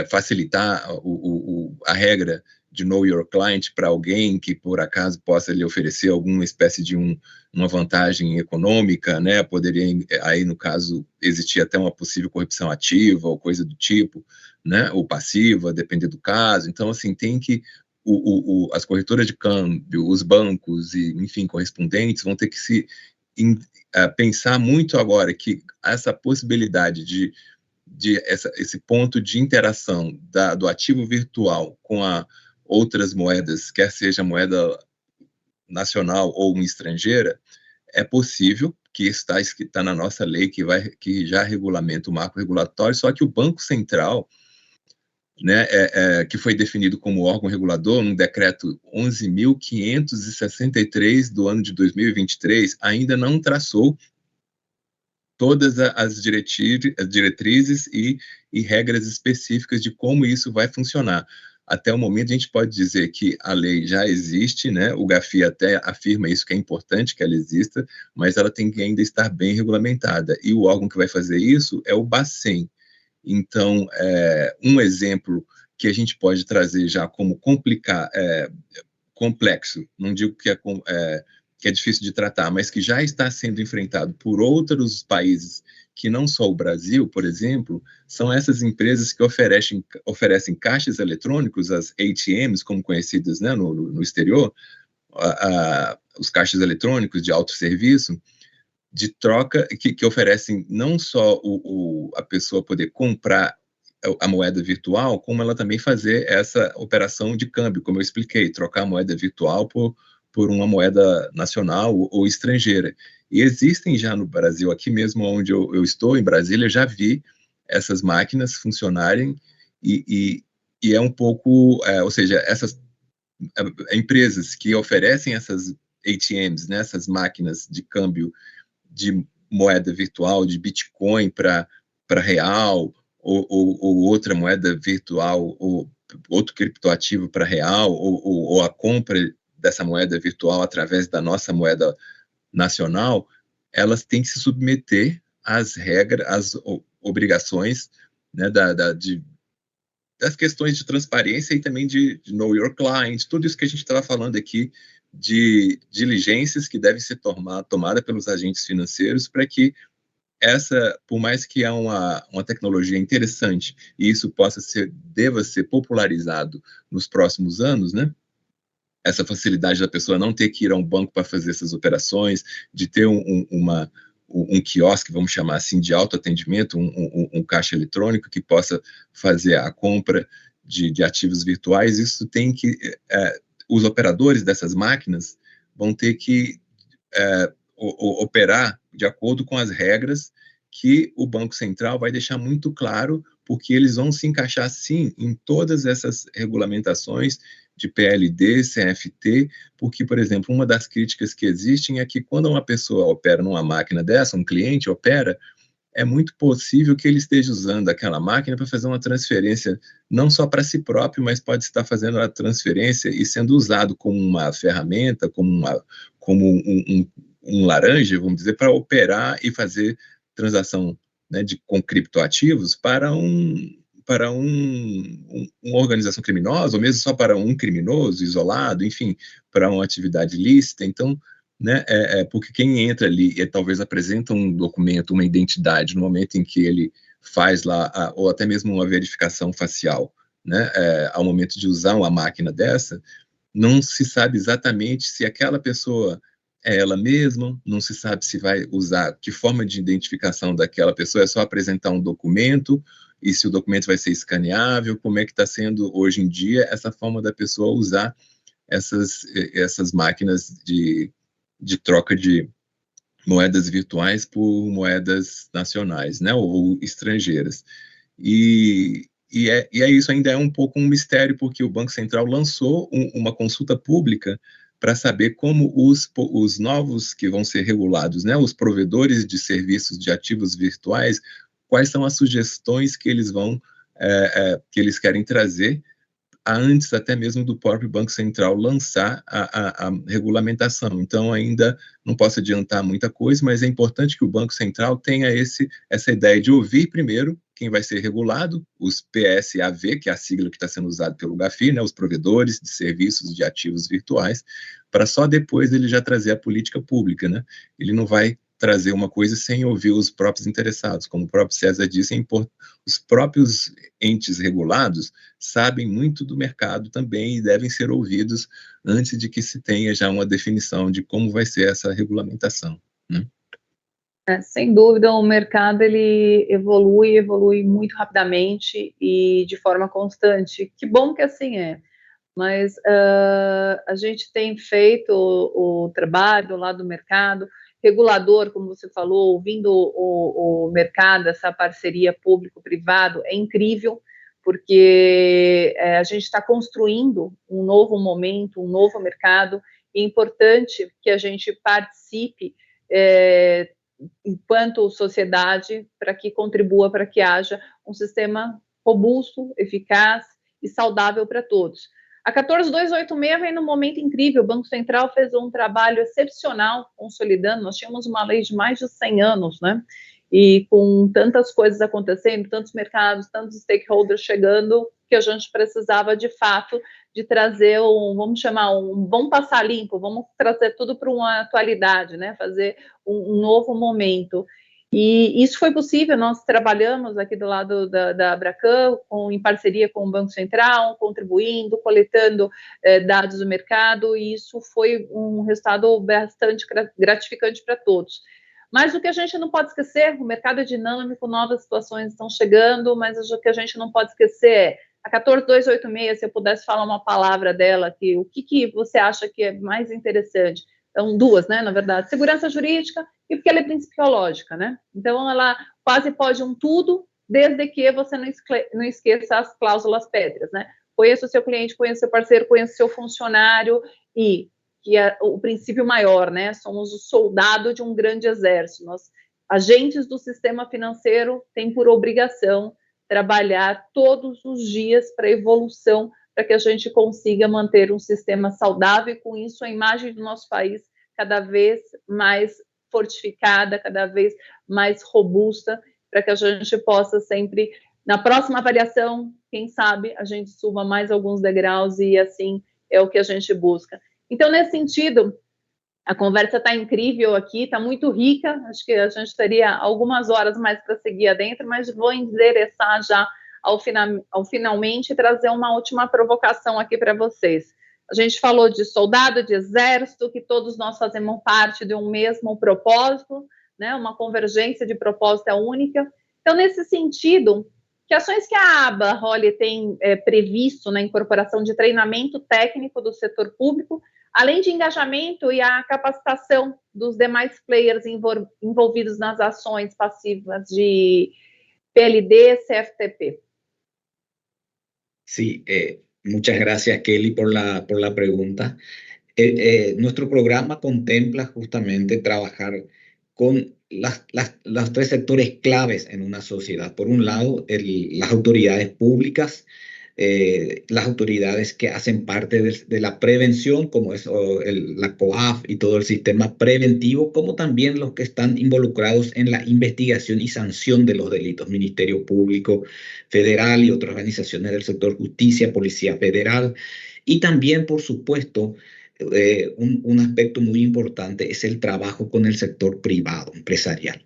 facilitar a regra de Know Your Client para alguém que, por acaso, possa lhe oferecer alguma espécie de uma vantagem econômica, né? Poderia, aí, no caso, existir até uma possível corrupção ativa ou coisa do tipo, né? Ou passiva, depender do caso. Então, assim, as corretoras de câmbio, os bancos e, enfim, correspondentes vão ter que pensar muito agora que essa possibilidade esse ponto de interação do ativo virtual com outras moedas, quer seja moeda nacional ou uma estrangeira, é possível, que está na nossa lei, que já regulamenta o marco regulatório, só que o Banco Central, né, que foi definido como órgão regulador no decreto 11.563 do ano de 2023, ainda não traçou todas as diretrizes e regras específicas de como isso vai funcionar. Até o momento, a gente pode dizer que a lei já existe, né? O GAFI até afirma isso, que é importante que ela exista, mas ela tem que ainda estar bem regulamentada. E o órgão que vai fazer isso é o Bacen. Então, um exemplo que a gente pode trazer já como complexo, não digo que é difícil de tratar, mas que já está sendo enfrentado por outros países, que não só o Brasil, por exemplo, são essas empresas que oferecem caixas eletrônicos, as ATMs, como conhecidas, né, no exterior, os caixas eletrônicos de autosserviço, de troca, que oferecem não só a pessoa poder comprar a moeda virtual, como ela também fazer essa operação de câmbio, como eu expliquei, trocar a moeda virtual por uma moeda nacional ou estrangeira. E existem já no Brasil, aqui mesmo onde eu estou, em Brasília, eu já vi essas máquinas funcionarem e é um pouco, ou seja, essas empresas que oferecem essas ATMs, né, essas máquinas de câmbio de moeda virtual, de Bitcoin para real, ou outra moeda virtual, ou outro criptoativo para real, ou a compra dessa moeda virtual através da nossa moeda nacional, elas têm que se submeter às regras, às obrigações, né, das questões de transparência e também de know your client, tudo isso que a gente estava falando aqui, de diligências que devem ser tomada pelos agentes financeiros para que por mais que é uma tecnologia interessante e isso deva ser popularizado nos próximos anos, né? Essa facilidade da pessoa não ter que ir a um banco para fazer essas operações, de ter um quiosque, vamos chamar assim, de autoatendimento, um caixa eletrônico que possa fazer a compra de ativos virtuais, isso tem que... os operadores dessas máquinas vão ter que operar de acordo com as regras que o Banco Central vai deixar muito claro, porque eles vão se encaixar, sim, em todas essas regulamentações de PLD, CFT, porque, por exemplo, uma das críticas que existem é que quando uma pessoa opera numa máquina dessa, um cliente opera, é muito possível que ele esteja usando aquela máquina para fazer uma transferência não só para si próprio, mas pode estar fazendo a transferência e sendo usado como uma ferramenta, como um laranja, vamos dizer, para operar e fazer transação, né, com criptoativos para uma organização criminosa, ou mesmo só para um criminoso isolado, enfim, para uma atividade ilícita. Então, né, porque quem entra ali e talvez apresenta um documento, uma identidade, no momento em que ele faz lá, ou até mesmo uma verificação facial, né, ao momento de usar uma máquina dessa, não se sabe exatamente se aquela pessoa é ela mesma, não se sabe se vai usar, que forma de identificação daquela pessoa, é só apresentar um documento, e se o documento vai ser escaneável, como é que está sendo hoje em dia essa forma da pessoa usar essas máquinas de troca de moedas virtuais por moedas nacionais, né, ou estrangeiras. E isso ainda é um pouco um mistério, porque o Banco Central lançou uma consulta pública para saber como os novos que vão ser regulados, né, os provedores de serviços de ativos virtuais, quais são as sugestões que eles que eles querem trazer antes até mesmo do próprio Banco Central lançar a regulamentação. Então, ainda não posso adiantar muita coisa, mas é importante que o Banco Central tenha essa ideia de ouvir primeiro quem vai ser regulado, os PSAV, que é a sigla que está sendo usada pelo GAFI, né, os provedores de serviços de ativos virtuais, para só depois ele já trazer a política pública, né? Ele não vai trazer uma coisa sem ouvir os próprios interessados. Como o próprio César disse, os próprios entes regulados sabem muito do mercado também e devem ser ouvidos antes de que se tenha já uma definição de como vai ser essa regulamentação, né? Sem dúvida, o mercado ele evolui muito rapidamente e de forma constante. Que bom que assim é. Mas a gente tem feito o trabalho lá do mercado, regulador, como você falou, ouvindo o mercado, essa parceria público-privado, é incrível, porque a gente está construindo um novo momento, um novo mercado, e é importante que a gente participe enquanto sociedade, para que contribua para que haja um sistema robusto, eficaz e saudável para todos. A 14286 vem num momento incrível, o Banco Central fez um trabalho excepcional consolidando, nós tínhamos uma lei de mais de 100 anos, né? E com tantas coisas acontecendo, tantos mercados, tantos stakeholders chegando, que a gente precisava, de fato, de trazer vamos chamar, um bom passar limpo, vamos trazer tudo para uma atualidade, né? Fazer um novo momento. E isso foi possível, nós trabalhamos aqui do lado da Abracan, em parceria com o Banco Central, contribuindo, coletando dados do mercado, e isso foi um resultado bastante gratificante para todos. Mas o que a gente não pode esquecer, o mercado é dinâmico, novas situações estão chegando, mas o que a gente não pode esquecer é a 14286, se eu pudesse falar uma palavra dela, o que você acha que é mais interessante? Então, duas, né, na verdade, segurança jurídica e porque ela é principiológica, né? Então, ela quase pode tudo, desde que você não esqueça as cláusulas pétreas, né? Conheça o seu cliente, conheça o seu parceiro, conheça o seu funcionário e que é o princípio maior, né? Somos o soldado de um grande exército. Nós, agentes do sistema financeiro, têm por obrigação trabalhar todos os dias para a evolução, para que a gente consiga manter um sistema saudável e, com isso, a imagem do nosso país cada vez mais fortificada, cada vez mais robusta, para que a gente possa sempre, na próxima avaliação, quem sabe, a gente suba mais alguns degraus e, assim, é o que a gente busca. Então, nesse sentido, a conversa está incrível aqui, está muito rica, acho que a gente teria algumas horas mais para seguir adentro, mas vou endereçar já ao finalmente trazer uma última provocação aqui para vocês. A gente falou de soldado, de exército, que todos nós fazemos parte de um mesmo propósito, né? Uma convergência de propósito única. Então, nesse sentido, que ações que a aba, Holly, tem previsto na incorporação de treinamento técnico do setor público, além de engajamento e a capacitação dos demais players envolvidos nas ações passivas de PLD, CFTP? Sí, muchas gracias, Kelly, por la pregunta. Nuestro programa contempla justamente trabajar con los tres sectores claves en una sociedad. Por un lado, las autoridades públicas, las autoridades que hacen parte de la prevención, como es la COAF y todo el sistema preventivo, como también los que están involucrados en la investigación y sanción de los delitos, Ministerio Público Federal y otras organizaciones del sector justicia, Policía Federal, y también, por supuesto, un aspecto muy importante es el trabajo con el sector privado, empresarial.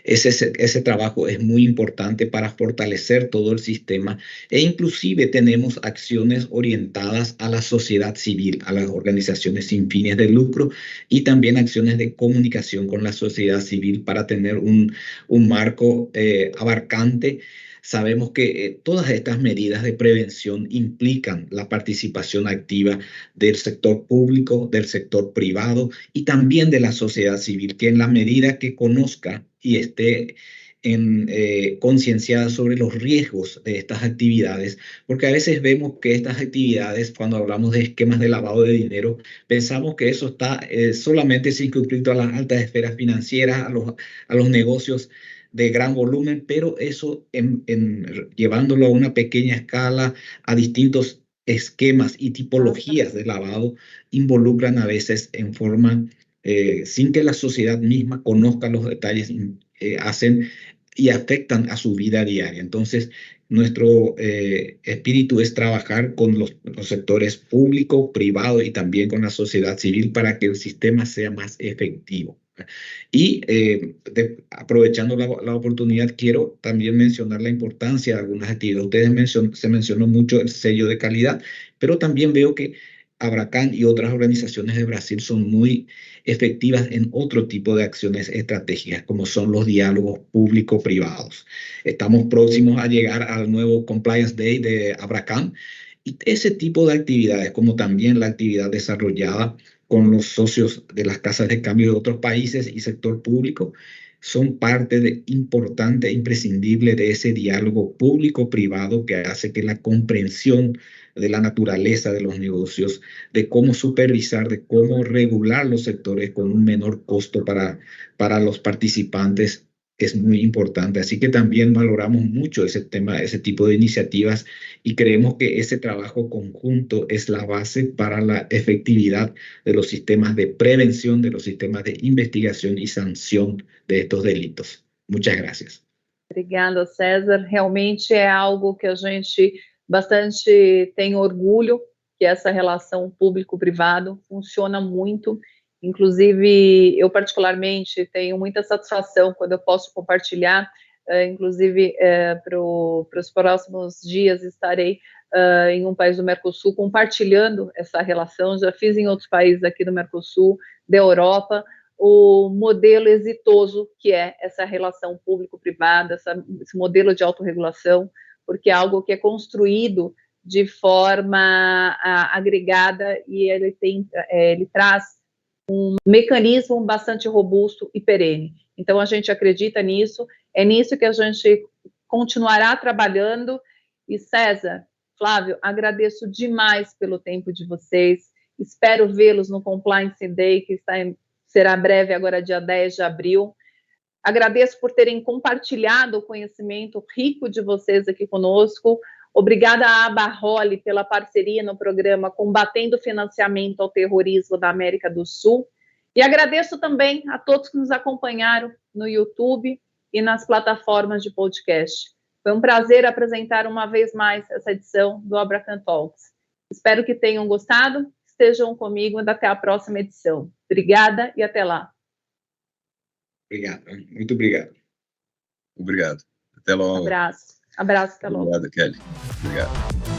Ese trabajo es muy importante para fortalecer todo el sistema e inclusive tenemos acciones orientadas a la sociedad civil, a las organizaciones sin fines de lucro y también acciones de comunicación con la sociedad civil para tener un marco abarcante. Sabemos que todas estas medidas de prevención implican la participación activa del sector público, del sector privado y también de la sociedad civil, que en la medida que conozca y esté concienciada sobre los riesgos de estas actividades, porque a veces vemos que estas actividades, cuando hablamos de esquemas de lavado de dinero, pensamos que eso está solamente circunscrito a las altas esferas financieras, a los negocios de gran volumen, pero eso llevándolo a una pequeña escala, a distintos esquemas y tipologías de lavado, involucran a veces en forma, sin que la sociedad misma conozca los detalles, hacen y afectan a su vida diaria. Entonces, nuestro espíritu es trabajar con los sectores público, privado y también con la sociedad civil para que el sistema sea más efectivo. Y aprovechando la oportunidad, quiero también mencionar la importancia de algunas actividades. Se mencionó mucho el sello de calidad, pero también veo que Abracan y otras organizaciones de Brasil son muy efectivas en otro tipo de acciones estratégicas, como son los diálogos público-privados. Estamos próximos a llegar al nuevo Compliance Day de Abracan, y ese tipo de actividades, como también la actividad desarrollada con los socios de las casas de cambio de otros países y sector público, son parte importante e imprescindible de ese diálogo público-privado que hace que la comprensión de la naturaleza de los negocios, de cómo supervisar, de cómo regular los sectores con un menor costo para los participantes es muy importante. Así que también valoramos mucho ese tema, ese tipo de iniciativas, y creemos que ese trabajo conjunto es la base para la efectividad de los sistemas de prevención, de los sistemas de investigación y sanción de estos delitos. Muchas gracias. Obrigada, César. Realmente é algo que a gente bastante tem orgulho, que essa relação público-privado funciona muito. Inclusive, eu particularmente tenho muita satisfação quando eu posso compartilhar, inclusive para os próximos dias estarei em um país do Mercosul compartilhando essa relação. Já fiz em outros países aqui do Mercosul, da Europa, o modelo exitoso que é essa relação público-privada, esse modelo de autorregulação, porque é algo que é construído de forma agregada e ele traz um mecanismo bastante robusto e perene. Então, a gente acredita nisso, é nisso que a gente continuará trabalhando. E, César, Flávio, agradeço demais pelo tempo de vocês, espero vê-los no Compliance Day, que será breve, agora dia 10 de abril. Agradeço por terem compartilhado o conhecimento rico de vocês aqui conosco. Obrigada à Abarroli pela parceria no programa Combatendo o Financiamento ao Terrorismo da América do Sul. E agradeço também a todos que nos acompanharam no YouTube e nas plataformas de podcast. Foi um prazer apresentar uma vez mais essa edição do Abracan Talks. Espero que tenham gostado. Estejam comigo e até a próxima edição. Obrigada e até lá. Obrigado, muito obrigado. Obrigado. Até logo. Abraço. Abraço, até logo. Obrigado, Kelly. Obrigado.